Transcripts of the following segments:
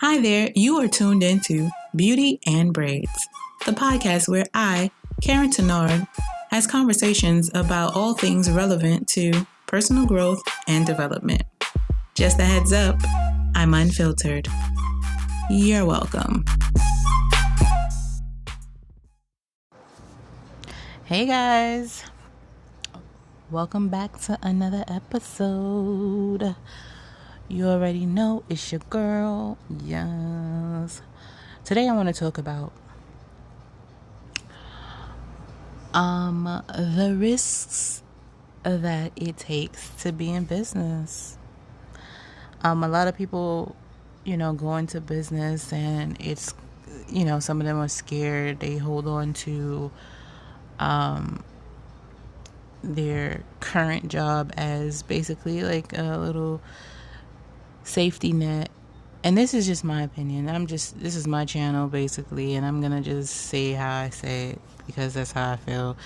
Hi there, you are tuned into Beauty and Braids, the podcast where I, Karyne, has conversations about all things relevant to personal growth and development. Just a heads up, I'm unfiltered. You're welcome. Hey guys, welcome back to another episode. You already know it's your girl. Yes. Today I want to talk about the risks that it takes to be in business. A lot of people, go into business and it's, some of them are scared. They hold on to their current job as basically like a little safety net. And this is just my opinion. This is my channel basically, and I'm gonna just say how I say it because that's how I feel.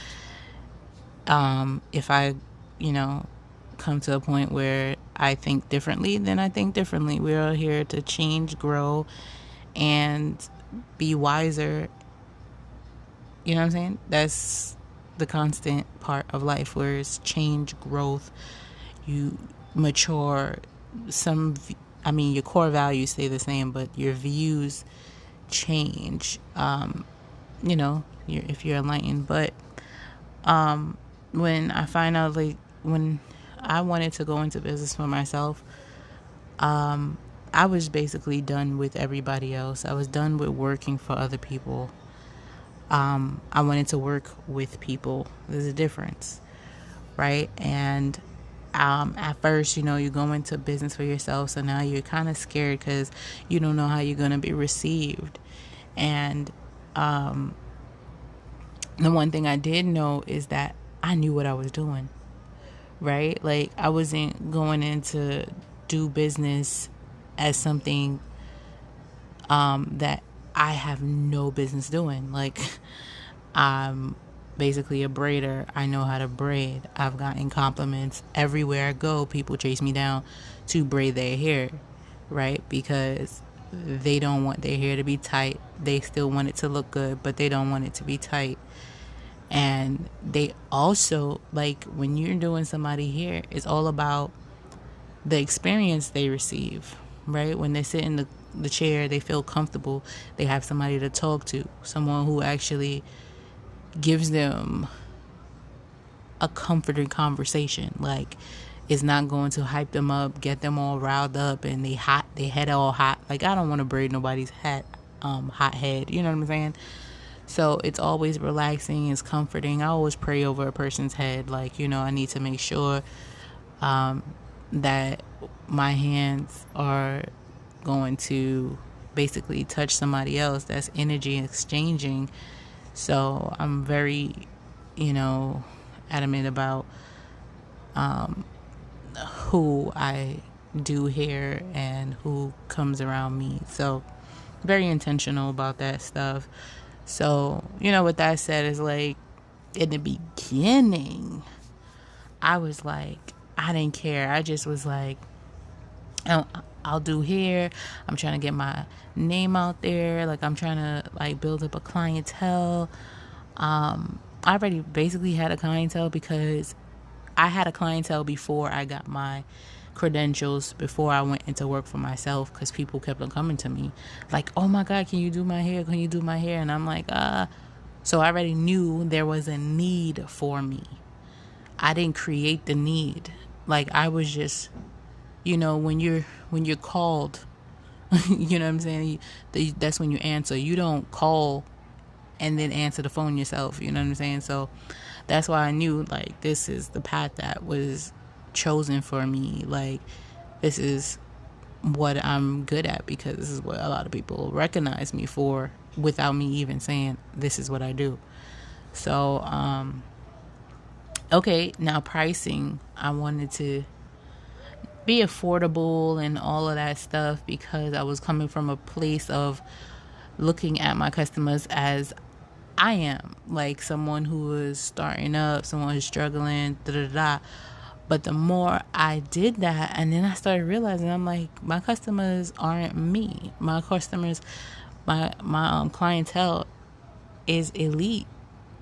If I, come to a point where I think differently, then I think differently. We're all here to change, grow, and be wiser. You know what I'm saying? That's the constant part of life, where it's change, growth, you mature. Your core values stay the same, but your views change, if you're enlightened. But when I find out, when I wanted to go into business for myself, I was basically done with everybody else. I was done with working for other people. I wanted to work with people. There's a difference, right? And at first, you go into business for yourself, so now you're kind of scared because you don't know how you're going to be received. And the one thing I did know is that I knew what I was doing, right? Like, I wasn't going in to do business as something that I have no business doing. Like, I'm basically a braider. I know how to braid. I've gotten compliments everywhere I go. People chase me down to braid their hair, right? Because they don't want their hair to be tight. They still want it to look good, but they don't want it to be tight. And they also, like, when you're doing somebody hair, it's all about the experience they receive, right? When they sit in the chair, they feel comfortable. They have somebody to talk to, someone who actually gives them a comforting conversation. Like, it's not going to hype them up, get them all riled up, and they head all hot. Like, I don't want to braid nobody's hot head. You know what I'm saying? So it's always relaxing, it's comforting. I always pray over a person's head. Like, I need to make sure that my hands are going to basically touch somebody else. That's energy exchanging. So I'm very, adamant about who I do hair and who comes around me. So very intentional about that stuff. So, with that said, is like, in the beginning, I was like, I didn't care. I just was like, I'll do hair. I'm trying to get my name out there. Like, I'm trying to build up a clientele. I already basically had a clientele because I had a clientele before I got my credentials, before I went into work for myself, because people kept on coming to me like, oh my God, can you do my hair? Can you do my hair? And I'm like, so I already knew there was a need for me. I didn't create the need. Like, I was just, when you're called, you know what I'm saying? That's when you answer. You don't call and then answer the phone yourself. You know what I'm saying? So that's why I knew, like, this is the path that was chosen for me. Like, this is what I'm good at, because this is what a lot of people recognize me for without me even saying this is what I do. So okay, now pricing, I wanted to be affordable and all of that stuff, because I was coming from a place of looking at my customers as I am, like someone who is starting up, someone who's struggling, But the more I did that, and then I started realizing, I'm like, my customers aren't me. My customers, my clientele is elite.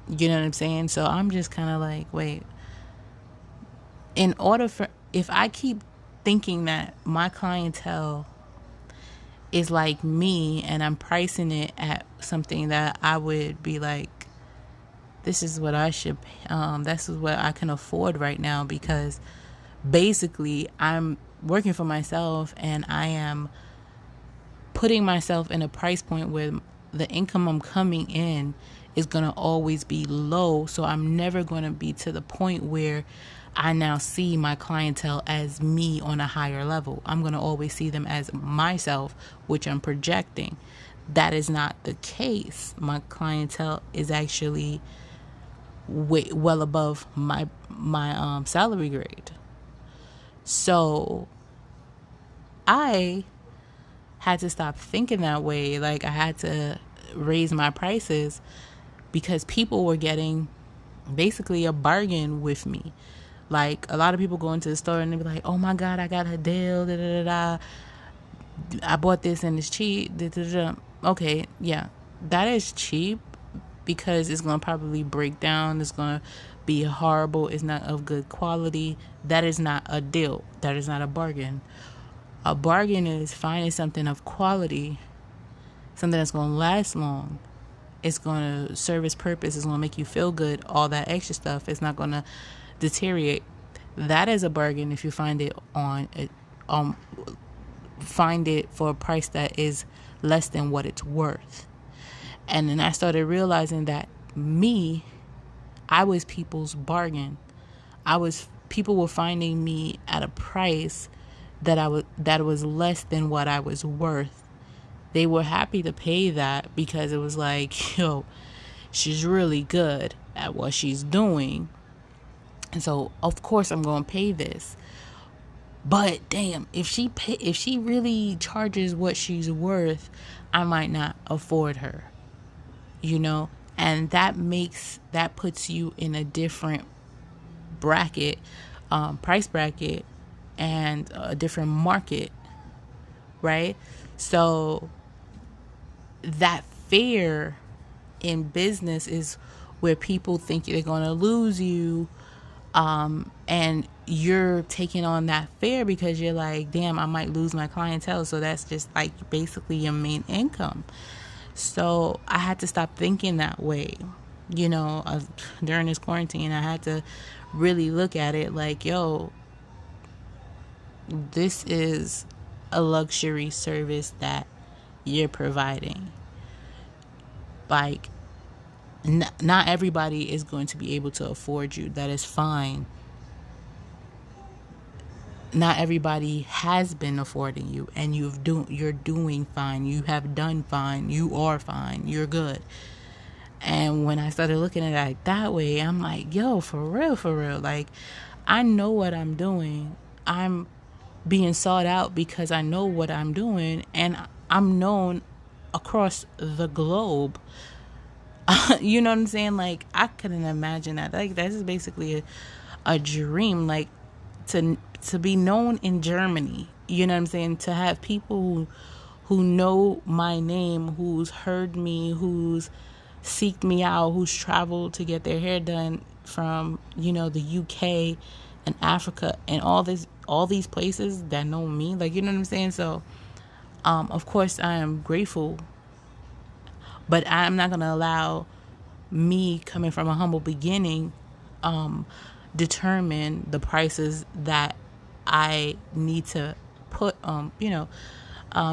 You know what I'm saying? So I'm just kind of like, wait, in order for, if I keep thinking that my clientele is like me and I'm pricing it at something that I would be like, this is what I should, this is what I can afford right now, because basically I'm working for myself and I am putting myself in a price point where the income I'm coming in is going to always be low. So I'm never going to be to the point where I now see my clientele as me on a higher level. I'm going to always see them as myself, which I'm projecting. That is not the case. My clientele is actually way well above my salary grade. So I had to stop thinking that way. Like, I had to raise my prices because people were getting basically a bargain with me. Like, a lot of people go into the store and they be like, oh my God, I got a deal, da da da da. I bought this and it's cheap, da da da. Okay, yeah, that is cheap because it's going to probably break down. It's going to be horrible. It's not of good quality. That is not a deal. That is not a bargain. A bargain is finding something of quality, something that's going to last long. It's going to serve its purpose. It's going to make you feel good. All that extra stuff. It's not going to deteriorate. That is a bargain if you find it find it for a price that is less than what it's worth. And then I started realizing that I was people's bargain. People were finding me at a price that was less than what I was worth. They were happy to pay that because it was like, yo, she's really good at what she's doing. And so, of course, I'm going to pay this. But damn, if she really charges what she's worth, I might not afford her. You know, and that puts you in a different bracket, price bracket, and a different market, right? So that fear in business is where people think they're going to lose you, and you're taking on that fear because you're like, damn, I might lose my clientele. So that's just like basically your main income. So I had to stop thinking that way. You know, during this quarantine, I had to really look at it like, yo, this is a luxury service that you're providing. Like, not everybody is going to be able to afford you. That is fine. Not everybody has been affording you, and you're doing fine. You have done fine. You are fine. You're good. And when I started looking at it like that way, I'm like, yo, for real. Like, I know what I'm doing. I'm being sought out because I know what I'm doing, and I'm known across the globe. You know what I'm saying? Like, I couldn't imagine that. Like, that is basically a dream. Like, to be known in Germany. You know what I'm saying? To have people who know my name, who's heard me, who's seeked me out, who's traveled to get their hair done from, you know, the UK and Africa and all these places that know me. Like, you know what I'm saying? So, of course, I am grateful, but I'm not going to allow me coming from a humble beginning determine the prices that I need to put,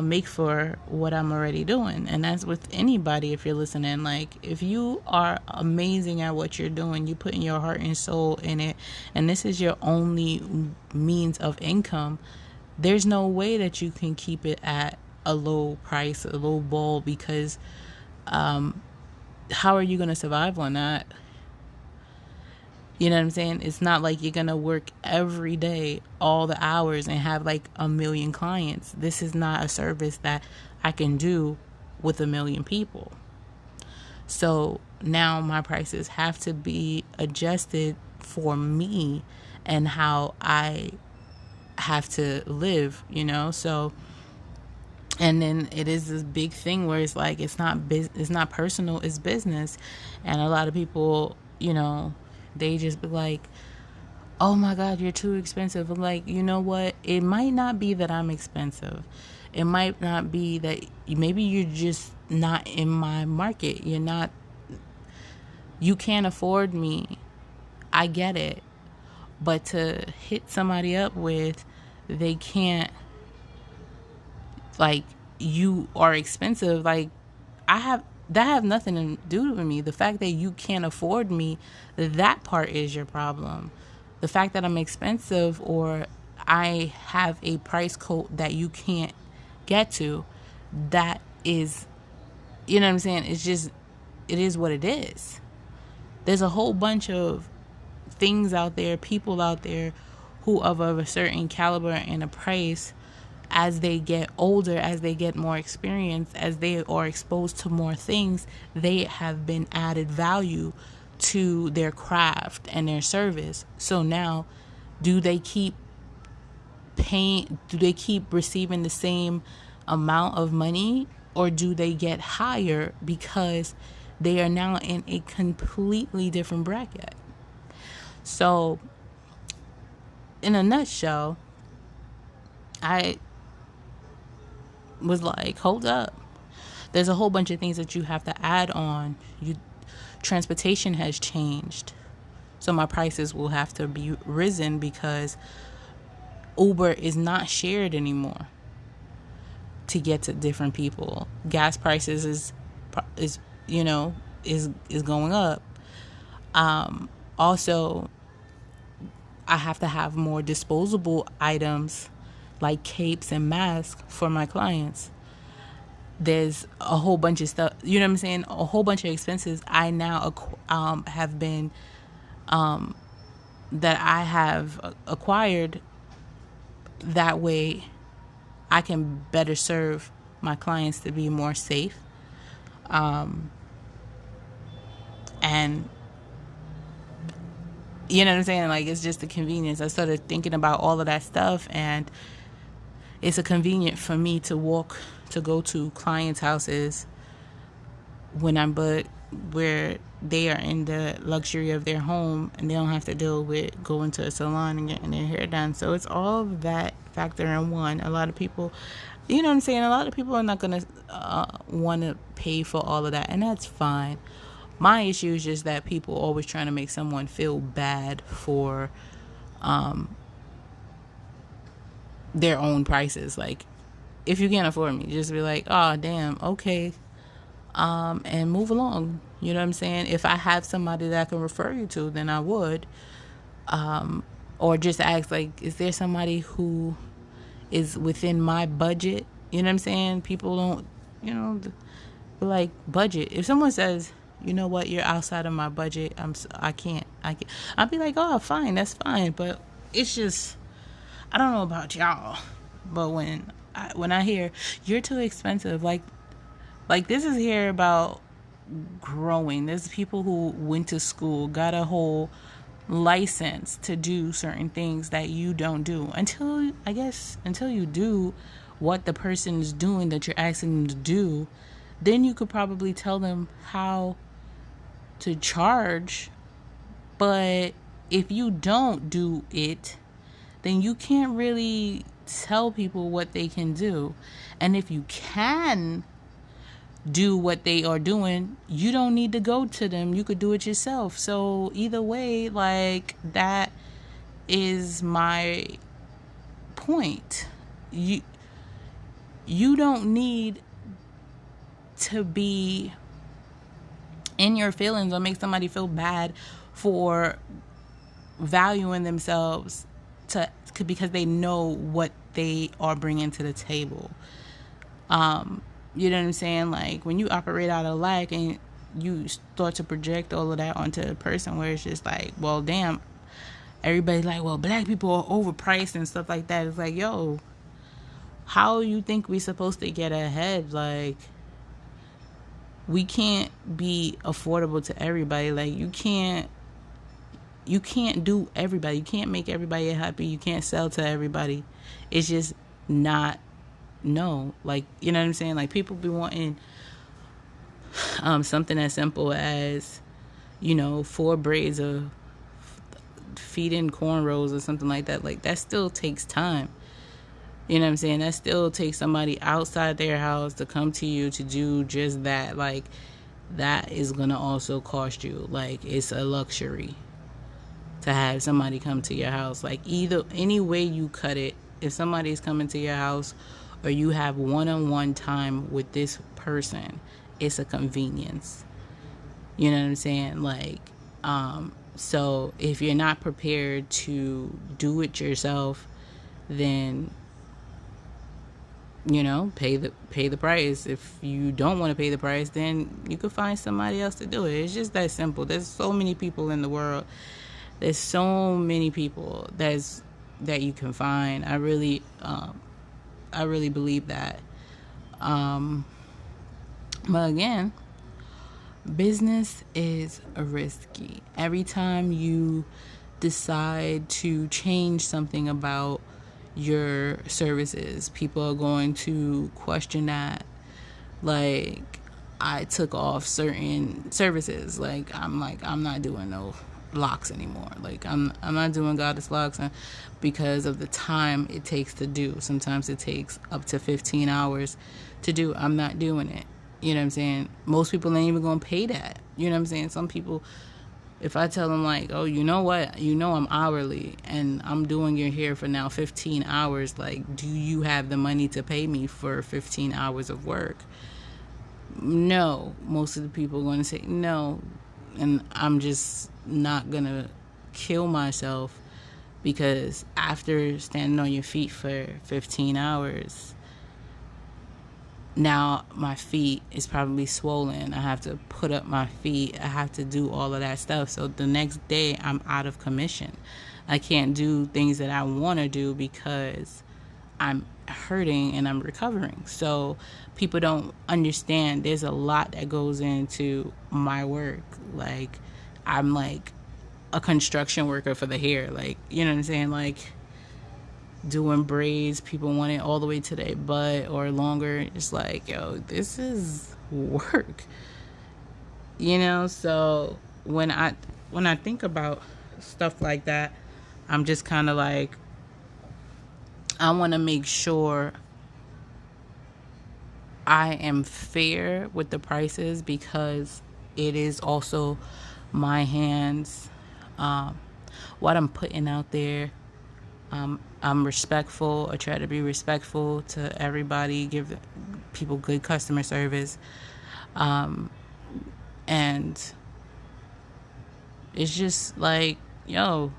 make for what I'm already doing. And that's with anybody. If you're listening, like, if you are amazing at what you're doing, you putting your heart and soul in it, and this is your only means of income, there's no way that you can keep it at a low price, a low ball, because how are you going to survive on that? You know what I'm saying? It's not like you're going to work every day, all the hours, and have like 1 million clients. This is not a service that I can do with 1 million people. So now my prices have to be adjusted for me and how I have to live, So, and then it is this big thing where it's like it's not personal, it's business. And a lot of people, they just be like, oh my God, you're too expensive. I'm like, you know what? It might not be that I'm expensive. It might not be that maybe you're just not in my market. You can't afford me. I get it. But to hit somebody up with, they can't, like, you are expensive. Like, that have nothing to do with me. The fact that you can't afford me, that part is your problem. The fact that I'm expensive or I have a price quote that you can't get to, that is, you know what I'm saying? It's just, it is what it is. There's a whole bunch of things out there, people out there who of a certain caliber and a price, as they get older, as they get more experience, as they are exposed to more things, they have been added value to their craft and their service. So now, do they keep receiving the same amount of money, or do they get higher because they are now in a completely different bracket? So, in a nutshell, I was like, hold up. There's a whole bunch of things that you have to add on. Transportation has changed. So my prices will have to be risen because Uber is not shared anymore to get to different people. Gas prices is going up. Also, I have to have more disposable items like capes and masks for my clients. There's a whole bunch of stuff, you know what I'm saying? A whole bunch of expenses I now have been, that I have acquired. That way I can better serve my clients to be more safe. And you know what I'm saying? Like, it's just a convenience. I started thinking about all of that stuff, and it's a convenient for me to go to clients' houses when I'm booked, where they are in the luxury of their home and they don't have to deal with going to a salon and getting their hair done. So it's all of that factor in one. A lot of people, you know what I'm saying? A lot of people are not going to want to pay for all of that, and that's fine. My issue is just that people always trying to make someone feel bad for their own prices. Like, if you can't afford me, just be like, oh, damn, okay, and move along. You know what I'm saying? If I have somebody that I can refer you to, then I would. Or just ask, like, is there somebody who is within my budget? You know what I'm saying? People don't, like, budget. If someone says, you know what, you're outside of my budget, I can't. I'll be like, oh, fine, that's fine. But it's just, I don't know about y'all, but when I hear you're too expensive, like this is here about growing. There's people who went to school, got a whole license to do certain things that you don't do until you do what the person is doing that you're asking them to do. Then you could probably tell them how to charge. But if you don't do it, then you can't really tell people what they can do. And if you can do what they are doing, you don't need to go to them. You could do it yourself. So either way, like, that is my point. You don't need to be in your feelings or make somebody feel bad for valuing themselves because they know what they are bringing to the table. You know what I'm saying? Like, when you operate out of lack and you start to project all of that onto a person, where it's just like, well, damn, everybody's like, well, black people are overpriced and stuff like that. It's like, yo, how you think we supposed to get ahead? Like, we can't be affordable to everybody. Like, you can't you can't do everybody. You can't make everybody happy. You can't sell to everybody. It's just not, no. Like, you know what I'm saying? Like, people be wanting something as simple as, 4 braids of feeding cornrows or something like that. Like, that still takes time. You know what I'm saying? That still takes somebody outside their house to come to you to do just that. Like, that is going to also cost you. Like, it's a luxury to have somebody come to your house. Like, either, any way you cut it, if somebody's coming to your house or you have one-on-one time with this person, it's a convenience. You know what I'm saying? Like, so if you're not prepared to do it yourself, then, pay the price. If you don't want to pay the price, then you could find somebody else to do it. It's just that simple. There's so many people in the world. There's so many people that you can find. I really believe that. But again, business is risky. Every time you decide to change something about your services, people are going to question that. Like, I took off certain services. I'm not doing no locks anymore. Like, I'm not doing goddess locks because of the time it takes to do. Sometimes it takes up to 15 hours to do. I'm not doing it. You know what I'm saying? Most people ain't even gonna pay that. You know what I'm saying? Some people, if I tell them, like, oh, you know what? I'm hourly and I'm doing your hair for now 15 hours. Like, do you have the money to pay me for 15 hours of work? No. Most of the people are going to say no. And I'm just not going to kill myself because after standing on your feet for 15 hours, now my feet is probably swollen. I have to put up my feet. I have to do all of that stuff. So the next day I'm out of commission. I can't do things that I want to do because I'm hurting and I'm recovering. So people don't understand there's a lot that goes into my work. Like, I'm like a construction worker for the hair. Like, you know what I'm saying? Like, doing braids, people want it all the way to their butt or longer. It's like, yo, this is work. So when I think about stuff like that, I'm just kind of like, I want to make sure I am fair with the prices because it is also my hands, what I'm putting out there. I'm respectful. I try to be respectful to everybody, give people good customer service. And it's just like, yo,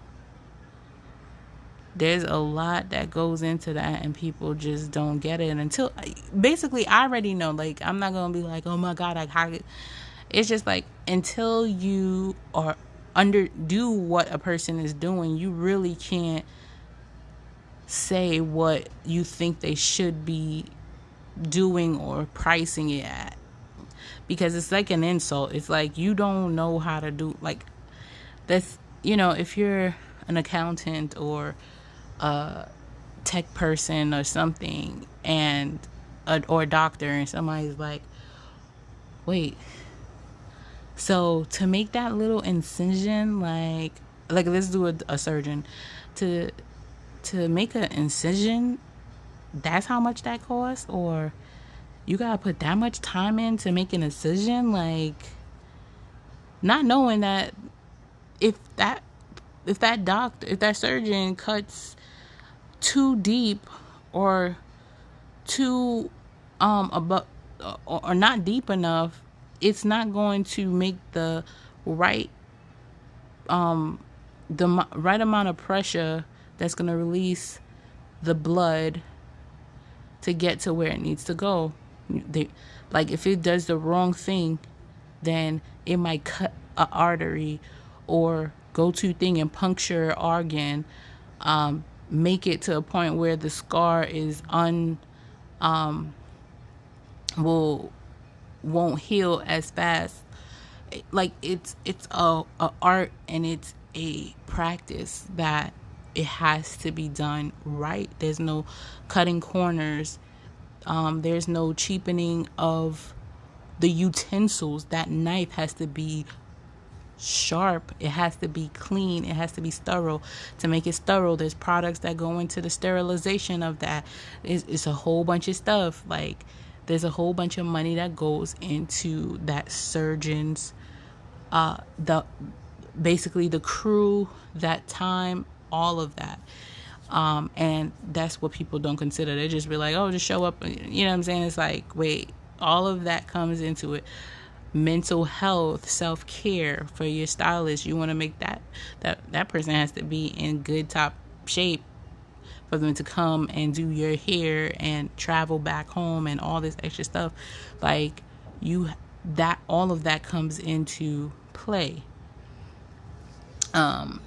there's a lot that goes into that and people just don't get it until, basically, I already know. Like, I'm not going to be like, oh my God, it's just like, until you are do what a person is doing, you really can't say what you think they should be doing or pricing it at, because it's like an insult. It's like, you don't know how to do, like, that's, if you're an accountant or a tech person or something, and or a doctor, and somebody's like, wait, so to make that little incision, like let's do a surgeon to make an incision, that's how much that costs? Or you gotta put that much time in to make an incision? Like, not knowing that if that surgeon cuts too deep or too above or not deep enough, it's not going to make the right right amount of pressure that's going to release the blood to get to where it needs to go. Like, if it does the wrong thing, then it might cut an artery or go too thing and puncture an organ, make it to a point where the scar is won't heal as fast. Like, it's a art, and a practice that it has to be done right. There's no cutting corners. There's no cheapening of the utensils. That knife has to be sharp. It has to be clean. It has to be sterile. To make it sterile, there's products that go into the sterilization of that. It's a whole bunch of stuff. Like, there's a whole bunch of money that goes into that surgeon's, the basically the crew, that time, all of that. And that's what people don't consider. They just be like, oh, just show up. You know what I'm saying? It's like, wait, all of that comes into it. Mental health, self-care for your stylist. You want to make that person has to be in good top shape for them to come and do your hair and travel back home and all this extra stuff. Like, all of that comes into play.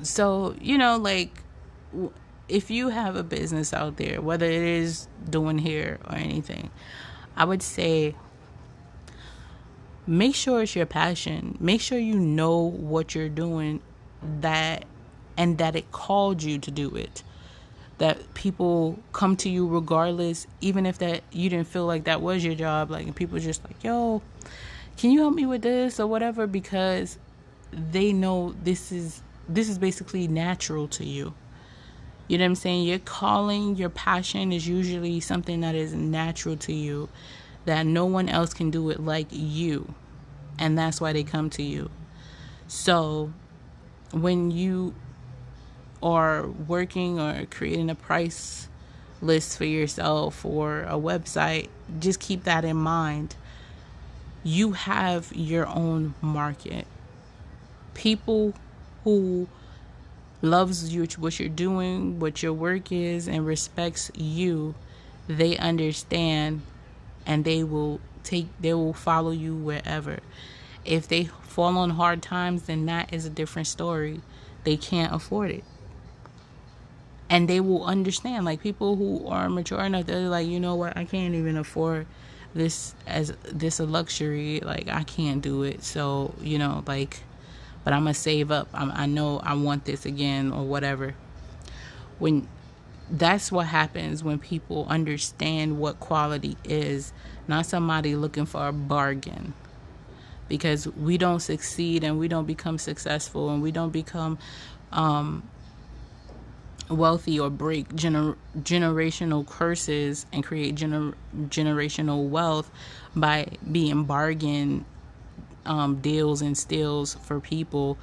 So, like, if you have a business out there, whether it is doing hair or anything, I would say make sure it's your passion. Make sure you know what you're doing, and that it called you to do it. That people come to you regardless, even if that you didn't feel like that was your job. Like, people just like, yo, can you help me with this or whatever? Because they know this is basically natural to you. You know what I'm saying? Your calling, your passion is usually something that is natural to you, that no one else can do it like you. And that's why they come to you. So when you are working or creating a price list for yourself or a website, just keep that in mind. You have your own market. People who loves you, what you're doing, what your work is, and respects you, they understand, and they will follow you wherever. If they fall on hard times, then that is a different story. They can't afford it. And they will understand. Like, people who are mature enough, they're like, you know what, I can't even afford this as a luxury. Like, I can't do it. So, like, but I'm going to save up. I know I want this again or whatever. That's what happens when people understand what quality is, not somebody looking for a bargain. Because we don't succeed and we don't become successful and we don't become wealthy or break generational curses and create generational wealth by being bargain deals and steals for people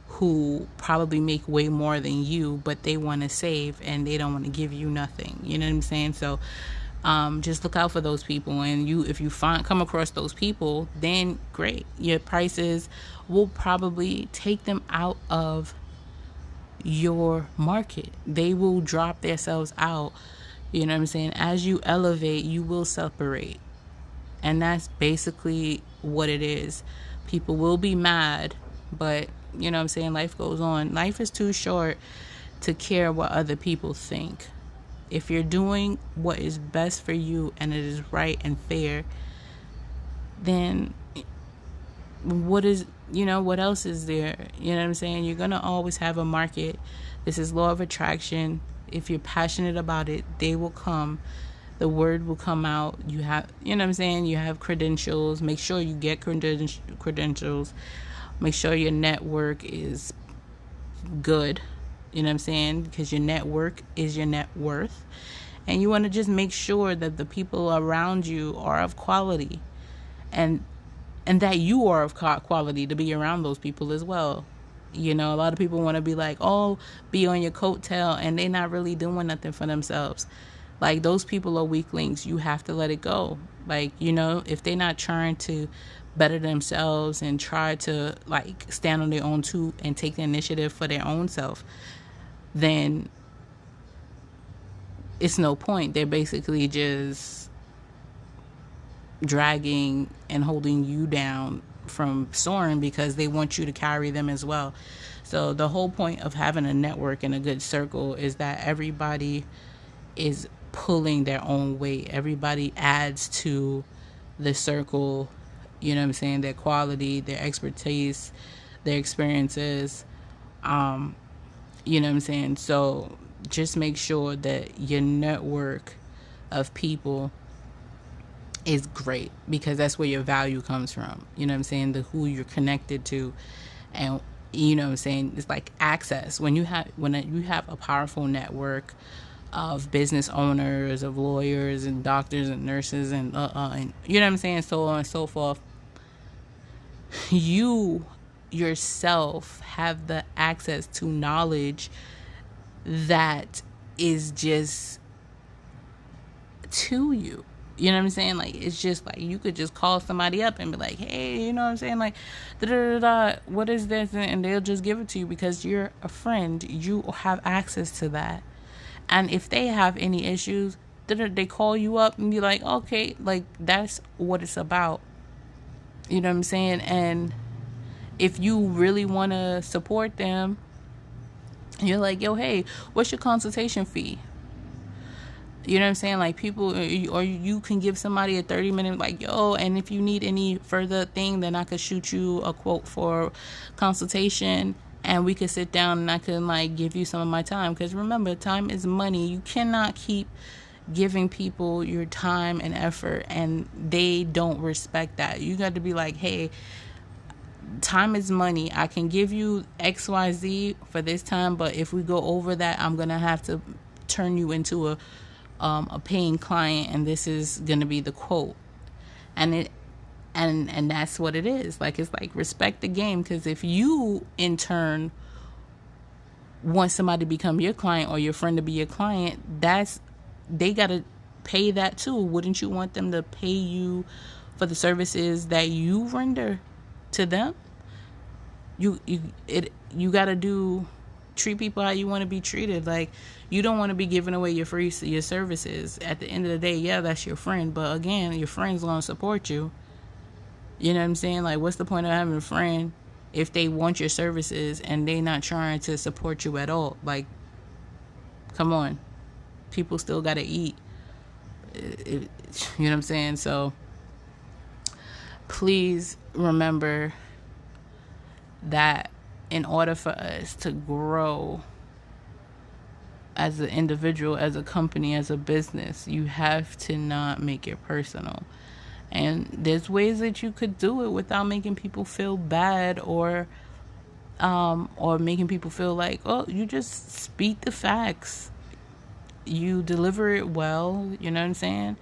who probably make way more than you, but they want to save and they don't want to give you nothing. You know what I'm saying? So just look out for those people, and if you come across those people, then great. Your prices will probably take them out of your market. They will drop themselves out. You know what I'm saying? As you elevate, you will separate. And that's basically what it is. People will be mad, but you know what I'm saying? Life goes on. Life is too short to care what other people think. If you're doing what is best for you and it is right and fair, then what else is there? You know what I'm saying? You're going to always have a market. This is law of attraction. If you're passionate about it, they will come. The word will come out. You have, you know what I'm saying? You have credentials. Make sure you get credentials. Make sure your network is good. You know what I'm saying? Because your network is your net worth. And you want to just make sure that the people around you are of quality. And that you are of quality to be around those people as well. A lot of people want to be like, oh, be on your coattail, and they're not really doing nothing for themselves. Like, those people are weaklings. You have to let it go. Like, if they're not trying to better themselves and try to, like, stand on their own two and take the initiative for their own self, then it's no point. They're basically just dragging and holding you down from soaring because they want you to carry them as well. So the whole point of having a network and a good circle is that everybody is pulling their own weight. Everybody adds to the circle, you know what I'm saying, their quality, their expertise, their experiences, You know what I'm saying? So just make sure that your network of people is great, because that's where your value comes from. You know what I'm saying? The who you're connected to. And you know what I'm saying? It's like access. When you have a powerful network of business owners, of lawyers and doctors and nurses and you know what I'm saying, so on and so forth, you yourself have the access to knowledge that is just to you. You know what I'm saying? Like, it's just like you could just call somebody up and be like, hey, you know what I'm saying? Like, da da da da, what is this? And they'll just give it to you because you're a friend. You have access to that. And if they have any issues, they call you up and be like, okay, like, that's what it's about. You know what I'm saying? And if you really want to support them, you're like, yo, hey, what's your consultation fee? You know what I'm saying? Like, people, or you can give somebody a 30-minute, like, yo, and if you need any further thing, then I could shoot you a quote for consultation, and we could sit down and I can, like, give you some of my time. Because remember, time is money. You cannot keep giving people your time and effort and they don't respect that. You got to be like, hey, time is money. I can give you XYZ for this time, but if we go over that, I'm going to have to turn you into a paying client, and this is going to be the quote. And that's what it is. Like, it's like, respect the game, because if you in turn want somebody to become your client or your friend to be your client, they got to pay that too. Wouldn't you want them to pay you for the services that you render to them? You got to treat people how you want to be treated. Like, you don't want to be giving away your services. At the end of the day, yeah, that's your friend, but again, your friend's going to support you. You know what I'm saying? Like, what's the point of having a friend if they want your services and they not trying to support you at all? Like, come on. People still got to eat. You know what I'm saying? So please remember that in order for us to grow as an individual, as a company, as a business, you have to not make it personal. And there's ways that you could do it without making people feel bad, or making people feel like, oh, you just speak the facts. You deliver it well, you know what I'm saying?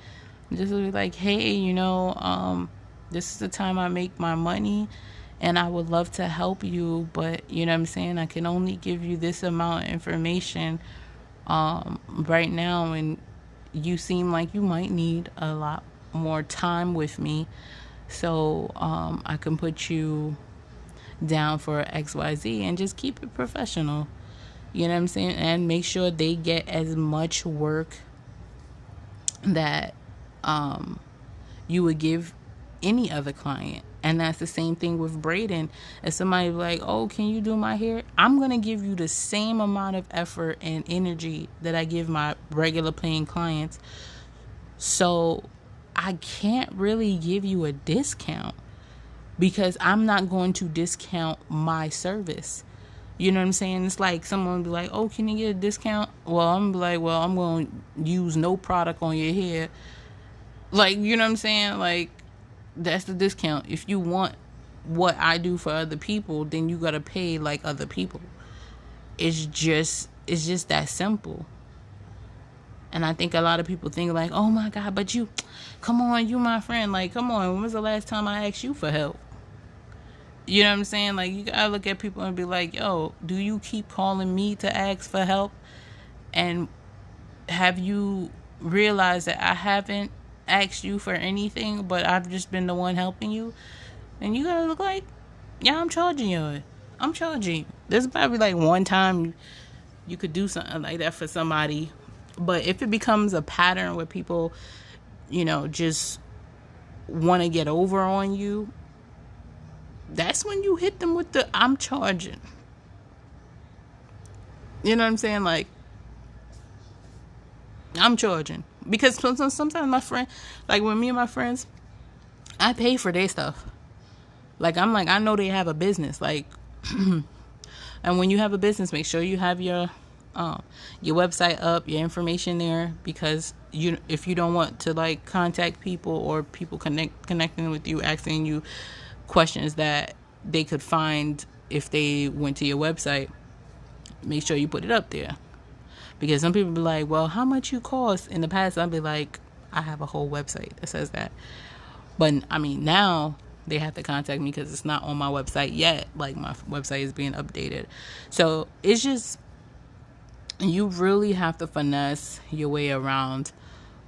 Just be like, hey, this is the time I make my money, and I would love to help you, but you know what I'm saying, I can only give you this amount of information right now, and you seem like you might need a lot more time with me, so I can put you down for XYZ, and just keep it professional. You know what I'm saying? And make sure they get as much work that you would give any other client. And that's the same thing with braiding. If somebody like, oh, can you do my hair? I'm going to give you the same amount of effort and energy that I give my regular paying clients. So I can't really give you a discount, because I'm not going to discount my service. You know what I'm saying? It's like someone be like, oh, can you get a discount? Well, I'm be like, well, I'm going to use no product on your hair. Like, you know what I'm saying? Like, that's the discount. If you want what I do for other people, then you got to pay like other people. It's just that simple. And I think a lot of people think like, oh my God, but you, come on, you my friend. Like, come on, when was the last time I asked you for help? You know what I'm saying? Like, you gotta look at people and be like, yo, do you keep calling me to ask for help? And have you realized that I haven't asked you for anything, but I've just been the one helping you? And you gotta look like, yeah, I'm charging you. I'm charging you. There's probably like one time you could do something like that for somebody. But if it becomes a pattern where people, just want to get over on you, that's when you hit them with the I'm charging. You know what I'm saying? Like, I'm charging. Because sometimes my friend, like when me and my friends, I pay for their stuff. Like, I'm like, I know they have a business. Like, And when you have a business, make sure you have your website up, your information there, because if you don't want to like contact people or people connecting with you, asking you questions that they could find if they went to your website, make sure you put it up there. Because some people be like, well, how much you cost? In the past, I'd be like, I have a whole website that says that. But I mean, now they have to contact me because it's not on my website yet. Like, my website is being updated. So it's just, you really have to finesse your way around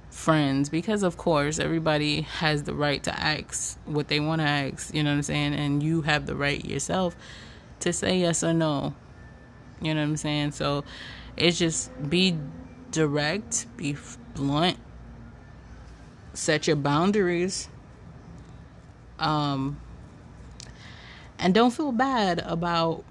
friends, because of course everybody has the right to ask what they want to ask, you know what I'm saying? And you have the right yourself to say yes or no, you know what I'm saying? So it's just be direct, be blunt, set your boundaries, and don't feel bad about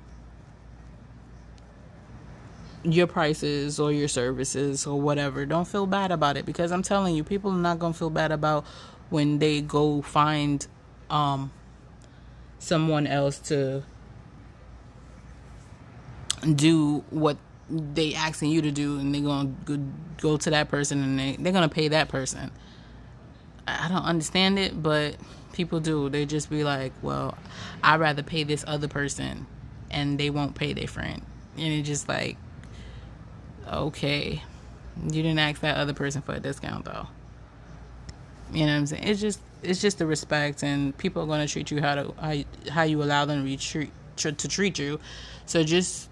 your prices or your services or whatever. Don't feel bad about it, because I'm telling you, people are not going to feel bad about when they go find someone else to do what they asking you to do, and they're going to go to that person and they're going to pay that person. I don't understand it, but people do. They just be like, well, I'd rather pay this other person, and they won't pay their friend. And it's just like, okay, you didn't ask that other person for a discount though. You know what I'm saying? It's just the respect, and people are gonna treat you how you allow them to treat you. So just,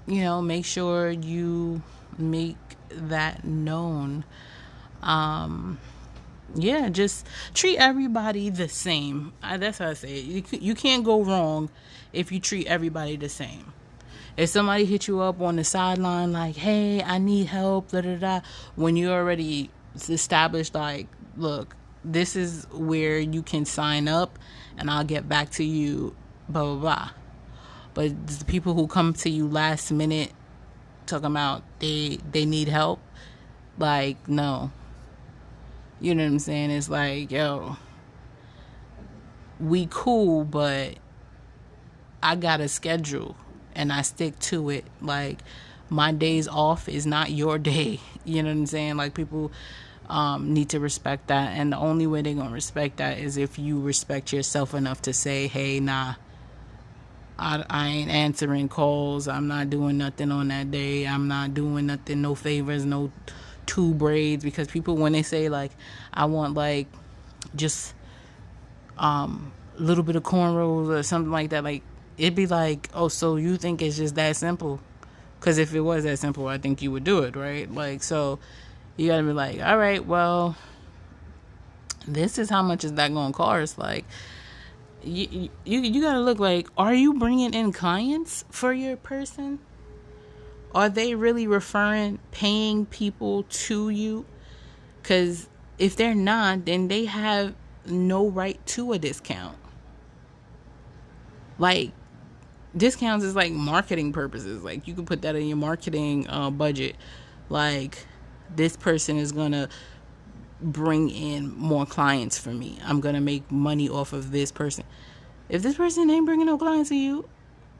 make sure you make that known. Yeah, just treat everybody the same. That's how I say it. You can't go wrong if you treat everybody the same. If somebody hit you up on the sideline like, hey, I need help, da da da, when you already established, like, look, this is where you can sign up and I'll get back to you, blah, blah, blah. But the people who come to you last minute talking about they need help, like, no. You know what I'm saying? It's like, yo, we cool, but I got a schedule and I stick to it. Like, my days off is not your day. You know what I'm saying? Like, people need to respect that. And the only way they're going to respect that is if you respect yourself enough to say, hey, nah, I ain't answering calls. I'm not doing nothing on that day. I'm not doing nothing, no favors, no 2 braids. Because people, when they say, like, I want, like, just a little bit of cornrows or something like that, like, it'd be like, oh, so you think it's just that simple? Because if it was that simple, I think you would do it, right? Like, so you gotta be like, all right, well, this is how much is that gonna cost? Like, you gotta look like, are you bringing in clients for your person? Are they really paying people to you? Because if they're not, then they have no right to a discount. Like, discounts is like marketing purposes. Like, you can put that in your marketing budget. Like, this person is gonna bring in more clients for me. I'm gonna make money off of this person. If this person ain't bringing no clients to you,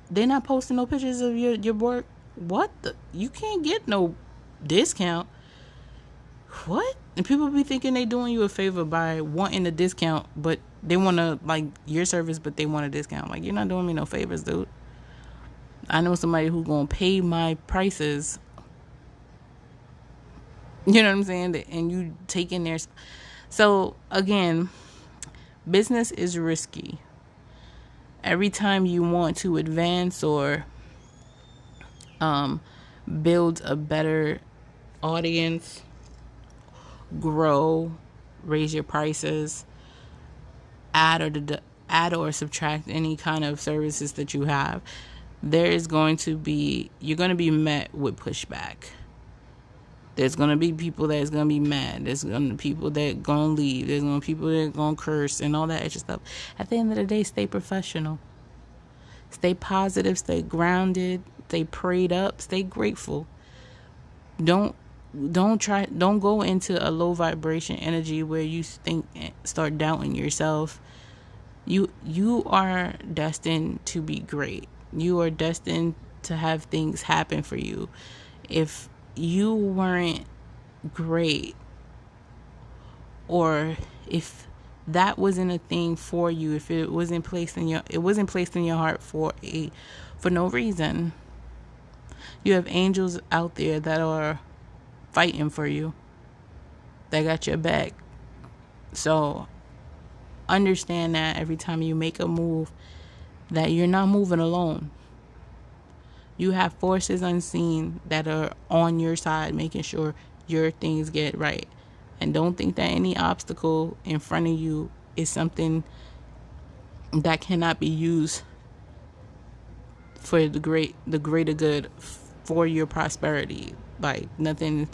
they're not posting no pictures of your work. What you can't get no discount. What? And people be thinking they doing you a favor by wanting a discount, but they want to, like, your service, but they want a discount. Like, you're not doing me no favors, dude. I know somebody who's going to pay my prices. You know what I'm saying? And you taking their... So, again, business is risky. Every time you want to advance or build a better audience, grow, raise your prices, add or subtract any kind of services that you have, you're going to be met with pushback. There's going to be people that's going to be mad. There's going to be people that going to leave. There's going to be people that going to curse and all that extra stuff. At the end of the day, stay professional. Stay positive, stay grounded, stay prayed up, stay grateful. Don't go into a low vibration energy where you start doubting yourself. You are destined to be great. You are destined to have things happen for you. If you weren't great, or if that wasn't a thing for you, if it wasn't placed in your heart for no reason, you have angels out there that are fighting for you, that got your back. So understand that every time you make a move, that you're not moving alone. You have forces unseen that are on your side, making sure your things get right. And don't think that any obstacle in front of you is something that cannot be used for the greater good, for your prosperity. Like nothing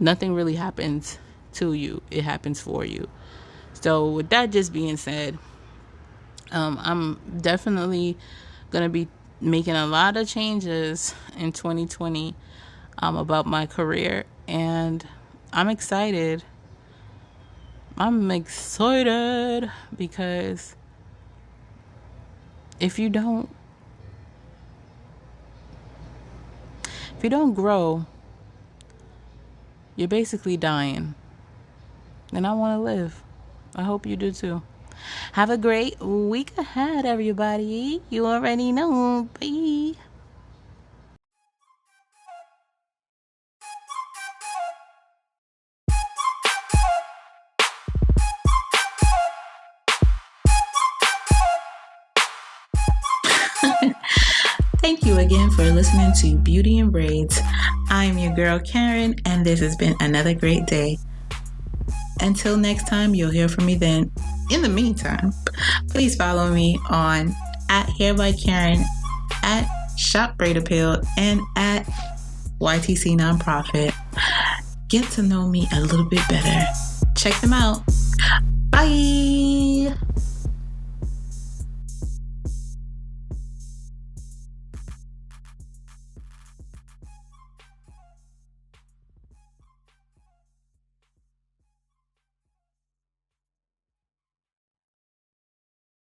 really happens to you. It happens for you. So with that just being said, I'm definitely going to be making a lot of changes in 2020 about my career, and I'm excited. Because if you don't grow, you're basically dying. And I want to live. I hope you do too. Have a great week ahead, everybody. You already know. Bye. Thank you again for listening to Beauty and Braids. I'm your girl Karyne, and this has been another great day. Until next time, you'll hear from me then. In the meantime, please follow me on @HairByKaryne, @ShopBraidAppeal, and @YTC Nonprofit. Get to know me a little bit better. Check them out. Bye.